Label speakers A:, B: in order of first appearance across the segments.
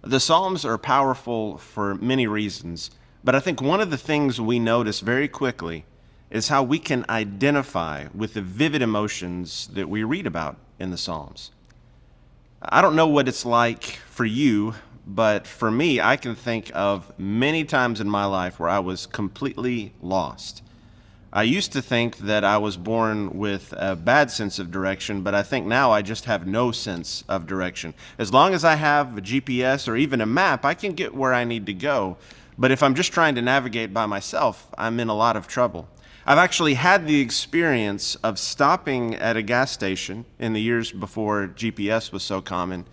A: The Psalms are powerful for many reasons, but I think one of the things we notice very quickly is how we can identify with the vivid emotions that we read about in the Psalms. I don't know what it's like for you, but for me, I can think of many times in my life where I was completely lost. I used to think that I was born with a bad sense of direction, but I think now I just have no sense of direction. As long as I have a GPS or even a map, I can get where I need to go. But if I'm just trying to navigate by myself, I'm in a lot of trouble. I've actually had the experience of stopping at a gas station in the years before GPS was so common,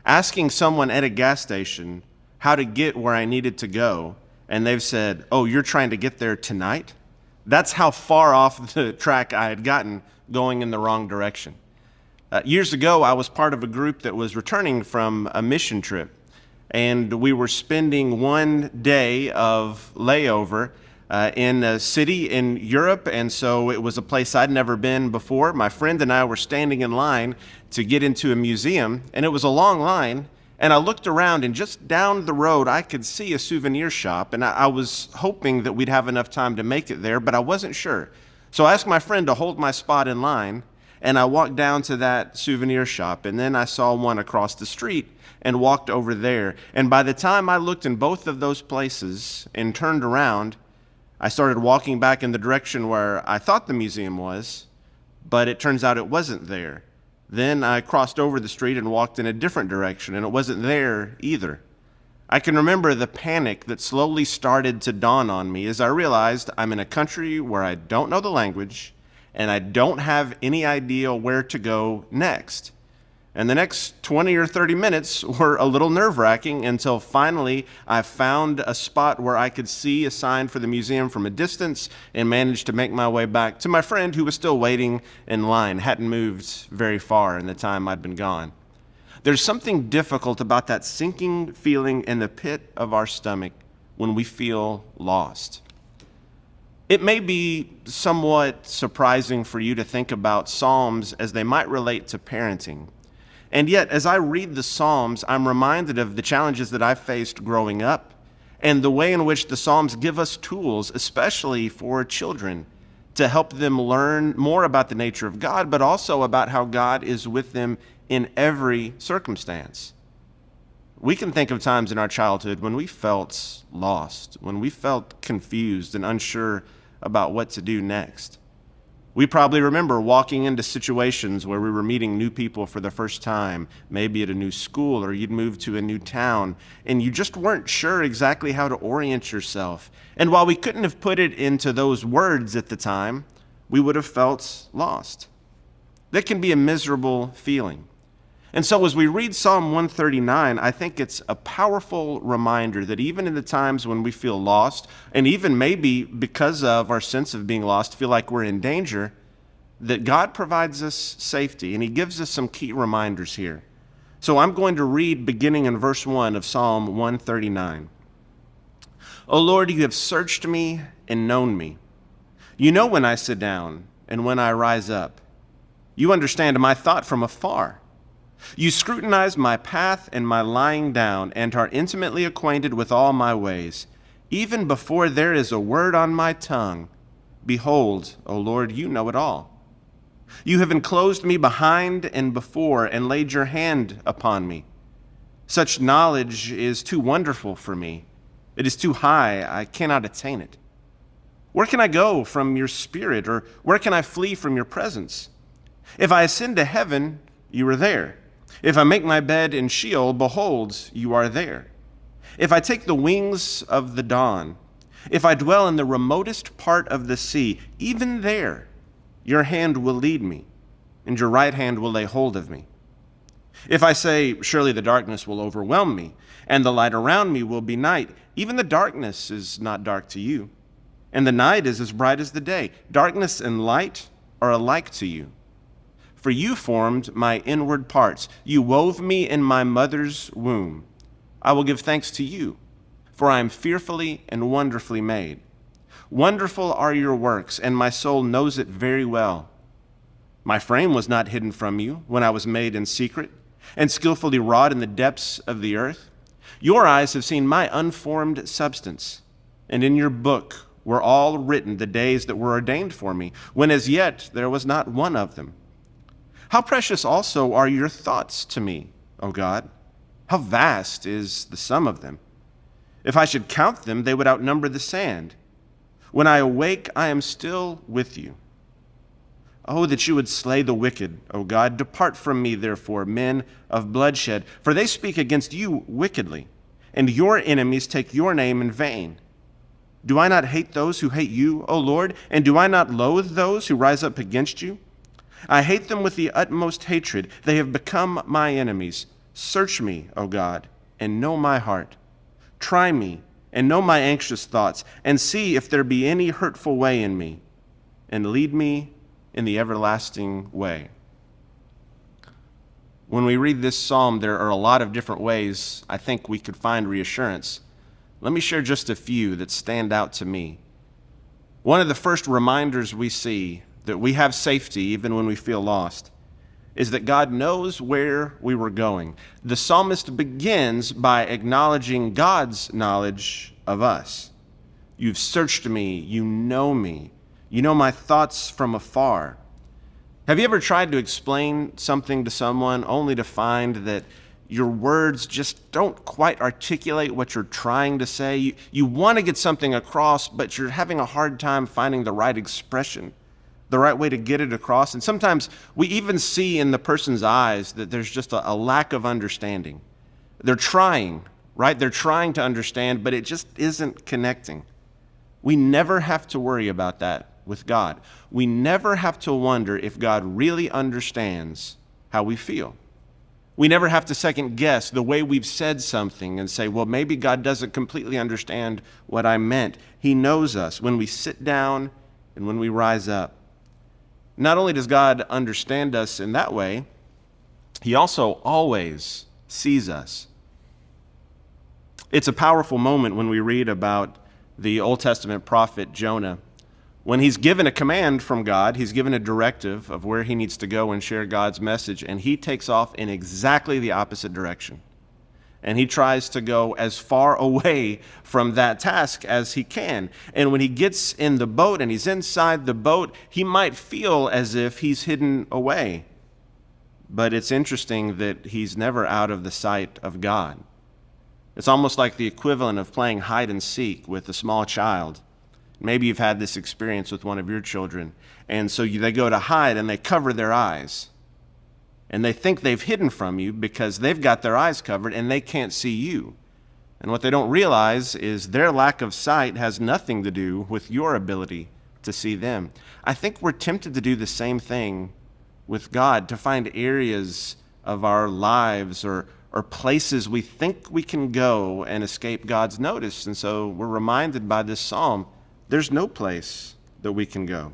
A: asking someone at a gas station how to get where I needed to go, and they've said, "Oh, you're trying to get there tonight?" That's how far off the track I had gotten going in the wrong direction. Years ago, I was part of a group that was returning from a mission trip, and we were spending one day of layover in a city in Europe, and so it was a place I'd never been before. My friend and I were standing in line to get into a museum, and it was a long line. And I looked around, and just down the road, I could see a souvenir shop, and I was hoping that we'd have enough time to make it there, but I wasn't sure. So I asked my friend to hold my spot in line, and I walked down to that souvenir shop, and then I saw one across the street and walked over there. And by the time I looked in both of those places and turned around, I started walking back in the direction where I thought the museum was, but it turns out it wasn't there. Then I crossed over the street and walked in a different direction, and it wasn't there either. I can remember the panic that slowly started to dawn on me as I realized I'm in a country where I don't know the language, and I don't have any idea where to go next. And the next 20 or 30 minutes were a little nerve-wracking until finally I found a spot where I could see a sign for the museum from a distance and managed to make my way back to my friend who was still waiting in line, hadn't moved very far in the time I'd been gone. There's something difficult about that sinking feeling in the pit of our stomach when we feel lost. It may be somewhat surprising for you to think about Psalms as they might relate to parenting. And yet, as I read the Psalms, I'm reminded of the challenges that I've faced growing up and the way in which the Psalms give us tools, especially for children, to help them learn more about the nature of God, but also about how God is with them in every circumstance. We can think of times in our childhood when we felt lost, when we felt confused and unsure about what to do next. We probably remember walking into situations where we were meeting new people for the first time, maybe at a new school or you'd moved to a new town, and you just weren't sure exactly how to orient yourself. And while we couldn't have put it into those words at the time, we would have felt lost. That can be a miserable feeling. And so as we read Psalm 139, I think it's a powerful reminder that even in the times when we feel lost, and even maybe because of our sense of being lost, feel like we're in danger, that God provides us safety, and he gives us some key reminders here. So I'm going to read beginning in verse 1 of Psalm 139. O Lord, you have searched me and known me. You know when I sit down and when I rise up. You understand my thought from afar. You scrutinize my path and my lying down, and are intimately acquainted with all my ways. Even before there is a word on my tongue, behold, O Lord, you know it all. You have enclosed me behind and before, and laid your hand upon me. Such knowledge is too wonderful for me. It is too high, I cannot attain it. Where can I go from your spirit, or where can I flee from your presence? If I ascend to heaven, you are there. If I make my bed in Sheol, behold, you are there. If I take the wings of the dawn, if I dwell in the remotest part of the sea, even there your hand will lead me, and your right hand will lay hold of me. If I say, surely the darkness will overwhelm me, and the light around me will be night, even the darkness is not dark to you, and the night is as bright as the day. Darkness and light are alike to you. For you formed my inward parts. You wove me in my mother's womb. I will give thanks to you, for I am fearfully and wonderfully made. Wonderful are your works, and my soul knows it very well. My frame was not hidden from you when I was made in secret and skillfully wrought in the depths of the earth. Your eyes have seen my unformed substance, and in your book were all written the days that were ordained for me, when as yet there was not one of them. How precious also are your thoughts to me, O God! How vast is the sum of them! If I should count them, they would outnumber the sand. When I awake, I am still with you. Oh, that you would slay the wicked, O God. Depart from me, therefore, men of bloodshed, for they speak against you wickedly, and your enemies take your name in vain. Do I not hate those who hate you, O Lord? And do I not loathe those who rise up against you? I hate them with the utmost hatred. They have become my enemies. Search me, O God, and know my heart. Try me, and know my anxious thoughts, and see if there be any hurtful way in me, and lead me in the everlasting way. When we read this psalm, there are a lot of different ways I think we could find reassurance. Let me share just a few that stand out to me. One of the first reminders we see that we have safety even when we feel lost is that God knows where we were going. The psalmist begins by acknowledging God's knowledge of us. You've searched me, you know my thoughts from afar. Have you ever tried to explain something to someone only to find that your words just don't quite articulate what you're trying to say? You want to get something across, but you're having a hard time finding the right expression, the right way to get it across. And sometimes we even see in the person's eyes that there's just a lack of understanding. They're trying, right? They're trying to understand, but it just isn't connecting. We never have to worry about that with God. We never have to wonder if God really understands how we feel. We never have to second guess the way we've said something and say, well, maybe God doesn't completely understand what I meant. He knows us when we sit down and when we rise up. Not only does God understand us in that way, He also always sees us. It's a powerful moment when we read about the Old Testament prophet Jonah. When he's given a command from God, he's given a directive of where he needs to go and share God's message, and he takes off in exactly the opposite direction. And he tries to go as far away from that task as he can. And when he gets in the boat and he's inside the boat, he might feel as if he's hidden away. But it's interesting that he's never out of the sight of God. It's almost like the equivalent of playing hide and seek with a small child. Maybe you've had this experience with one of your children, and so they go to hide and they cover their eyes. And they think they've hidden from you because they've got their eyes covered and they can't see you. And what they don't realize is their lack of sight has nothing to do with your ability to see them. I think we're tempted to do the same thing with God, to find areas of our lives or places we think we can go and escape God's notice. And so we're reminded by this psalm, there's no place that we can go.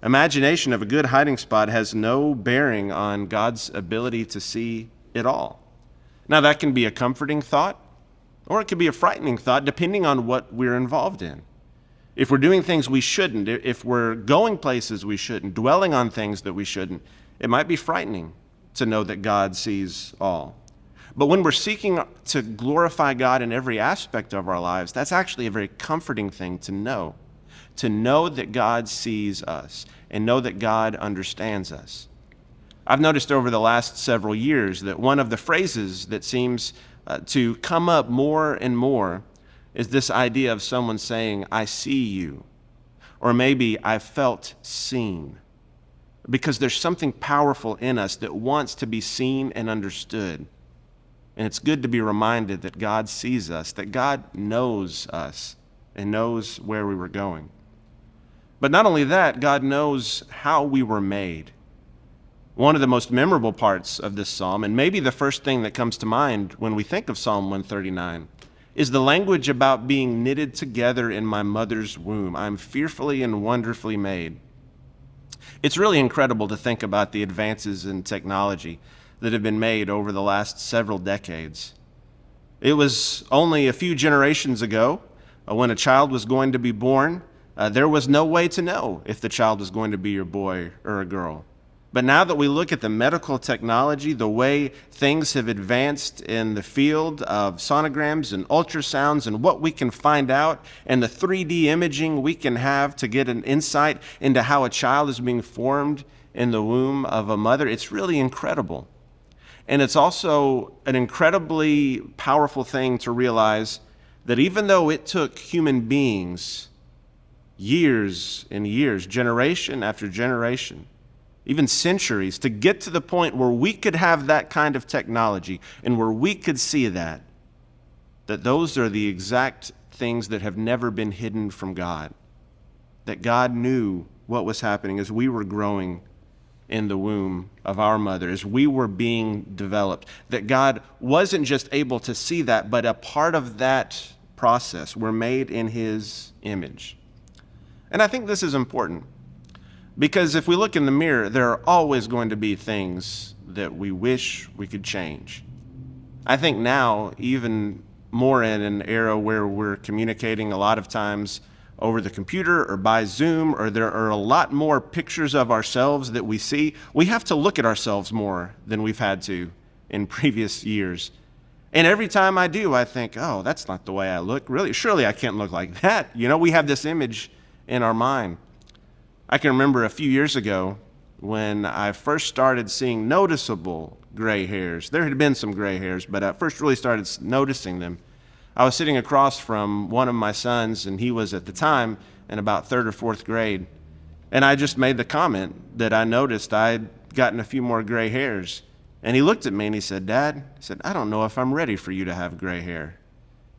A: Imagination of a good hiding spot has no bearing on God's ability to see it all. Now, that can be a comforting thought, or it could be a frightening thought, depending on what we're involved in. If we're doing things we shouldn't, if we're going places we shouldn't, dwelling on things that we shouldn't, it might be frightening to know that God sees all. But when we're seeking to glorify God in every aspect of our lives, that's actually a very comforting thing to know that God sees us and know that God understands us. I've noticed over the last several years that one of the phrases that seems to come up more and more is this idea of someone saying, I see you, or maybe I felt seen, because there's something powerful in us that wants to be seen and understood. And it's good to be reminded that God sees us, that God knows us and knows where we were going. But not only that, God knows how we were made. One of the most memorable parts of this psalm, and maybe the first thing that comes to mind when we think of Psalm 139, is the language about being knitted together in my mother's womb. I'm fearfully and wonderfully made. It's really incredible to think about the advances in technology that have been made over the last several decades. It was only a few generations ago when a child was going to be born, there was no way to know if the child was going to be your boy or a girl. But now that we look at the medical technology, the way things have advanced in the field of sonograms and ultrasounds and what we can find out and the 3D imaging we can have to get an insight into how a child is being formed in the womb of a mother, it's really incredible. And it's also an incredibly powerful thing to realize that even though it took human beings years and years, generation after generation, even centuries, to get to the point where we could have that kind of technology and where we could see that those are the exact things that have never been hidden from God. That God knew what was happening as we were growing in the womb of our mother, as we were being developed. That God wasn't just able to see that, but a part of that process. We're made in His image. And I think this is important. Because if we look in the mirror, there are always going to be things that we wish we could change. I think now, even more in an era where we're communicating a lot of times over the computer or by Zoom, or there are a lot more pictures of ourselves that we see, we have to look at ourselves more than we've had to in previous years. And every time I do, I think, oh, that's not the way I look. Really, surely I can't look like that. We have this image in our mind. I can remember a few years ago when I first started seeing noticeable gray hairs. There had been some gray hairs, but I first really started noticing them. I was sitting across from one of my sons, and he was at the time in about 3rd or 4th grade. And I just made the comment that I noticed I'd gotten a few more gray hairs. And he looked at me and he said, "Dad," he said, "I don't know if I'm ready for you to have gray hair."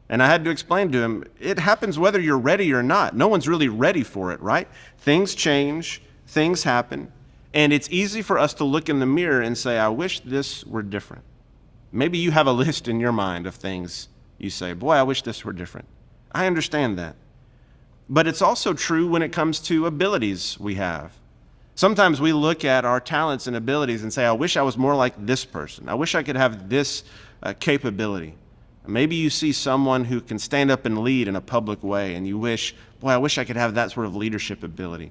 A: And I had to explain to him, it happens whether you're ready or not. No one's really ready for it, right? Things change, things happen, and it's easy for us to look in the mirror and say, I wish this were different. Maybe you have a list in your mind of things you say, boy, I wish this were different. I understand that. But it's also true when it comes to abilities we have. Sometimes we look at our talents and abilities and say, I wish I was more like this person. I wish I could have this capability. Maybe you see someone who can stand up and lead in a public way, and you wish, boy, I wish I could have that sort of leadership ability.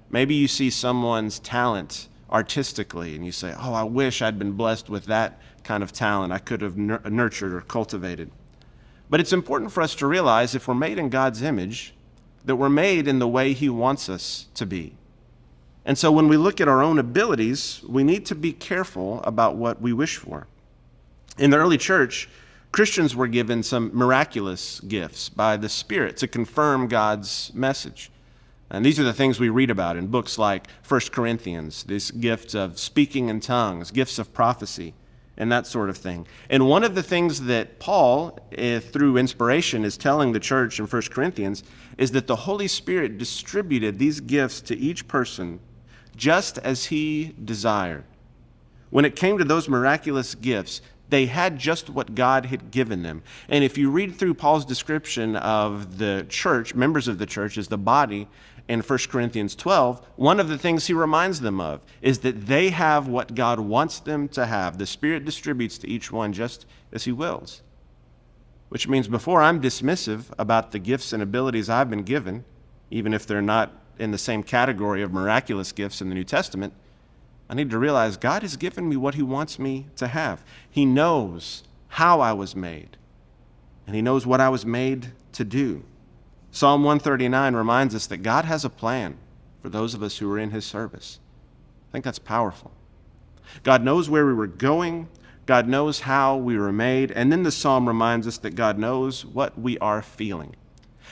A: Maybe you see someone's talent artistically, and you say, oh, I wish I'd been blessed with that kind of talent I could have nurtured or cultivated. But it's important for us to realize if we're made in God's image, that we're made in the way He wants us to be. And so when we look at our own abilities, we need to be careful about what we wish for. In the early church, Christians were given some miraculous gifts by the Spirit to confirm God's message. And these are the things we read about in books like 1 Corinthians, this gift of speaking in tongues, gifts of prophecy, and that sort of thing. And one of the things that Paul, through inspiration, is telling the church in 1 Corinthians is that the Holy Spirit distributed these gifts to each person just as He desired. When it came to those miraculous gifts, they had just what God had given them. And if you read through Paul's description of the church, members of the church as the body in 1 Corinthians 12, one of the things he reminds them of is that they have what God wants them to have. The Spirit distributes to each one just as He wills. Which means before I'm dismissive about the gifts and abilities I've been given, even if they're not in the same category of miraculous gifts in the New Testament, I need to realize God has given me what He wants me to have. He knows how I was made, and He knows what I was made to do. Psalm 139 reminds us that God has a plan for those of us who are in His service. I think that's powerful. God knows where we were going. God knows how we were made. And then the psalm reminds us that God knows what we are feeling.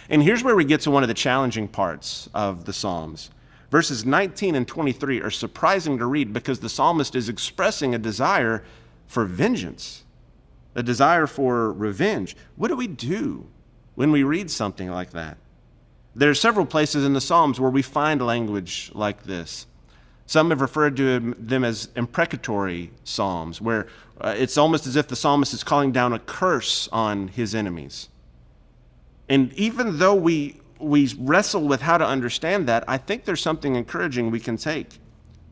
A: And here's where we get to one of the challenging parts of the Psalms. Verses 19 and 23 are surprising to read because the psalmist is expressing a desire for vengeance, a desire for revenge. What do we do when we read something like that? There are several places in the Psalms where we find language like this. Some have referred to them as imprecatory psalms, where it's almost as if the psalmist is calling down a curse on his enemies. And even though we wrestle with how to understand that, I think there's something encouraging we can take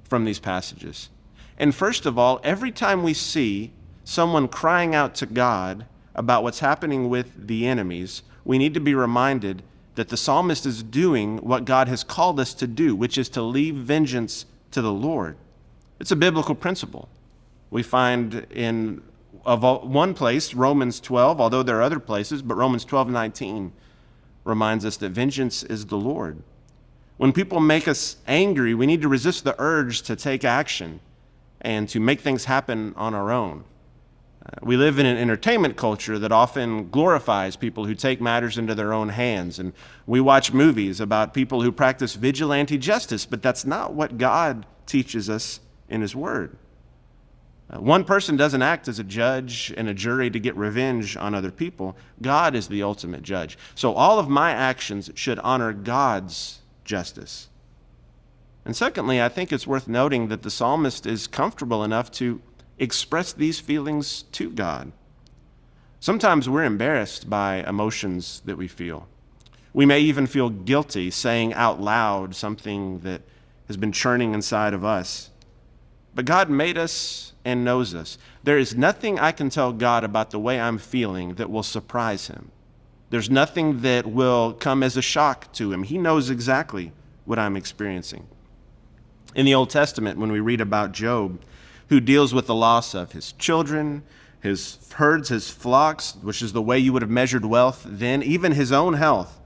A: from these passages. And first of all, every time we see someone crying out to God about what's happening with the enemies, we need to be reminded that the psalmist is doing what God has called us to do, which is to leave vengeance to the Lord. It's a biblical principle. We find in one place, Romans 12, although there are other places, but Romans 12:19 reminds us that vengeance is the Lord. When people make us angry, we need to resist the urge to take action and to make things happen on our own. We live in an entertainment culture that often glorifies people who take matters into their own hands, and we watch movies about people who practice vigilante justice, but that's not what God teaches us in His Word. One person doesn't act as a judge and a jury to get revenge on other people. God is the ultimate judge. So all of my actions should honor God's justice. And secondly, I think it's worth noting that the psalmist is comfortable enough to express these feelings to God. Sometimes we're embarrassed by emotions that we feel. We may even feel guilty saying out loud something that has been churning inside of us. But God made us and knows us. There is nothing I can tell God about the way I'm feeling that will surprise Him. There's nothing that will come as a shock to Him. He knows exactly what I'm experiencing. In the Old Testament, when we read about Job, who deals with the loss of his children, his herds, his flocks, which is the way you would have measured wealth then, even his own health.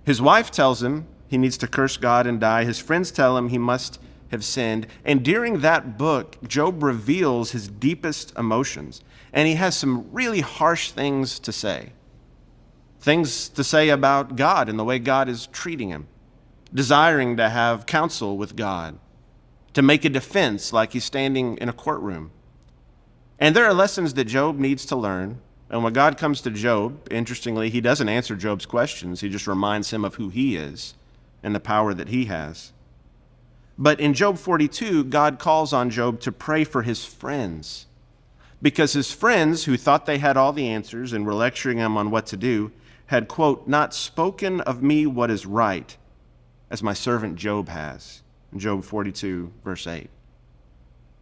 A: His wife tells him he needs to curse God and die. His friends tell him he must have sinned. And during that book, Job reveals his deepest emotions. And he has some really harsh things to say. Things to say about God and the way God is treating him. Desiring to have counsel with God. To make a defense like he's standing in a courtroom. And there are lessons that Job needs to learn. And when God comes to Job, interestingly, he doesn't answer Job's questions. He just reminds him of who he is and the power that he has. But in Job 42, God calls on Job to pray for his friends. Because his friends, who thought they had all the answers and were lecturing him on what to do, had, quote, not spoken of me what is right, as my servant Job has. In Job 42, verse 8.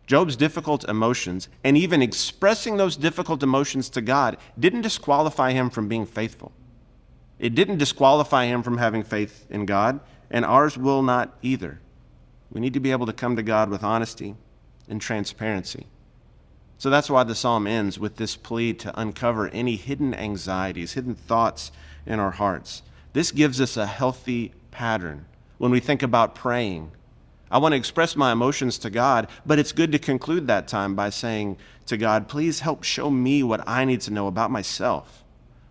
A: Job's difficult emotions, and even expressing those difficult emotions to God, didn't disqualify him from being faithful. It didn't disqualify him from having faith in God, and ours will not either. We need to be able to come to God with honesty and transparency. So that's why the psalm ends with this plea to uncover any hidden anxieties, hidden thoughts in our hearts. This gives us a healthy pattern when we think about praying. I want to express my emotions to God, but it's good to conclude that time by saying to God, please help show me what I need to know about myself.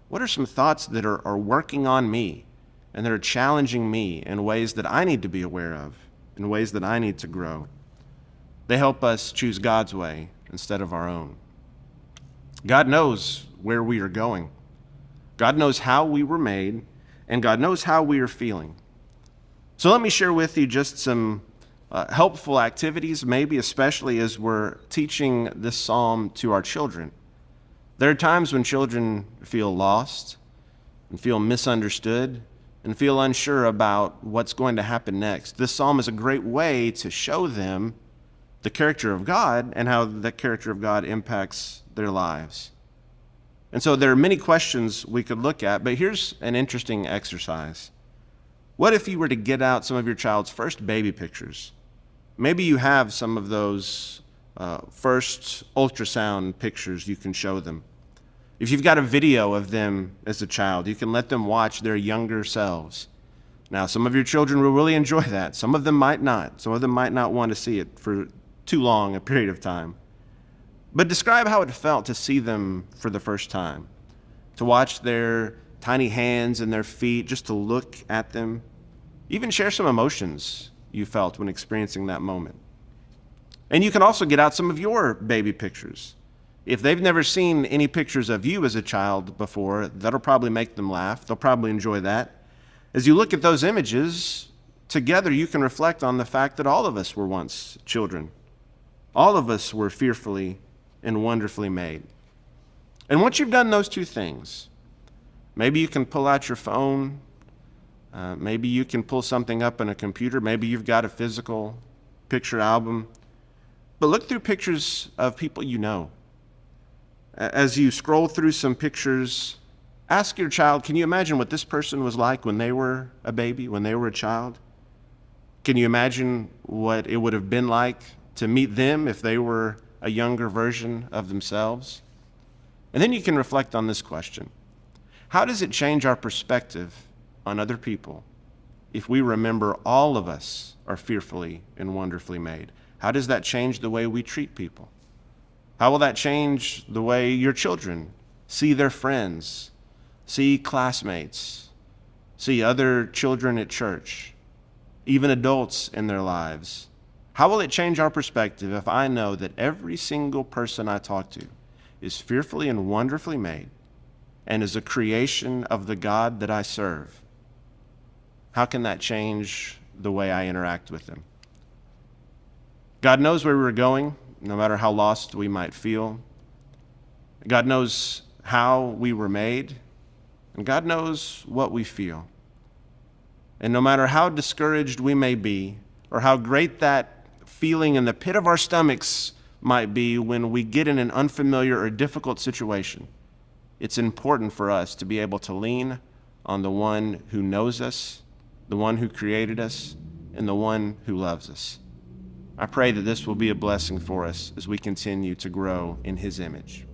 A: What are some thoughts that are working on me and that are challenging me in ways that I need to be aware of, in ways that I need to grow? They help us choose God's way instead of our own. God knows where we are going. God knows how we were made, and God knows how we are feeling. So let me share with you just some helpful activities, maybe especially as we're teaching this psalm to our children. There are times when children feel lost and feel misunderstood and feel unsure about what's going to happen next. This psalm is a great way to show them the character of God and how that character of God impacts their lives. And so there are many questions we could look at, but here's an interesting exercise. What if you were to get out some of your child's first baby pictures? Maybe you have some of those first ultrasound pictures you can show them. If you've got a video of them as a child, you can let them watch their younger selves. Now, some of your children will really enjoy that. Some of them might not. Some of them might not want to see it for too long a period of time. But describe how it felt to see them for the first time, to watch their tiny hands and their feet, just to look at them. Even share some emotions you felt when experiencing that moment. And you can also get out some of your baby pictures. If they've never seen any pictures of you as a child before, that'll probably make them laugh. They'll probably enjoy that. As you look at those images, together you can reflect on the fact that all of us were once children. All of us were fearfully and wonderfully made. And once you've done those two things, maybe you can pull out your phone. Maybe you can pull something up on a computer. Maybe you've got a physical picture album. But look through pictures of people you know. As you scroll through some pictures, ask your child, can you imagine what this person was like when they were a baby, when they were a child? Can you imagine what it would have been like to meet them if they were a younger version of themselves? And then you can reflect on this question. How does it change our perspective on other people if we remember all of us are fearfully and wonderfully made? How does that change the way we treat people? How will that change the way your children see their friends, see classmates, see other children at church, even adults in their lives? How will it change our perspective if I know that every single person I talk to is fearfully and wonderfully made and is a creation of the God that I serve? How can that change the way I interact with them? God knows where we're going, no matter how lost we might feel. God knows how we were made, and God knows what we feel. And no matter how discouraged we may be, or how great that feeling in the pit of our stomachs might be when we get in an unfamiliar or difficult situation, it's important for us to be able to lean on the one who knows us, the one who created us, and the one who loves us. I pray that this will be a blessing for us as we continue to grow in His image.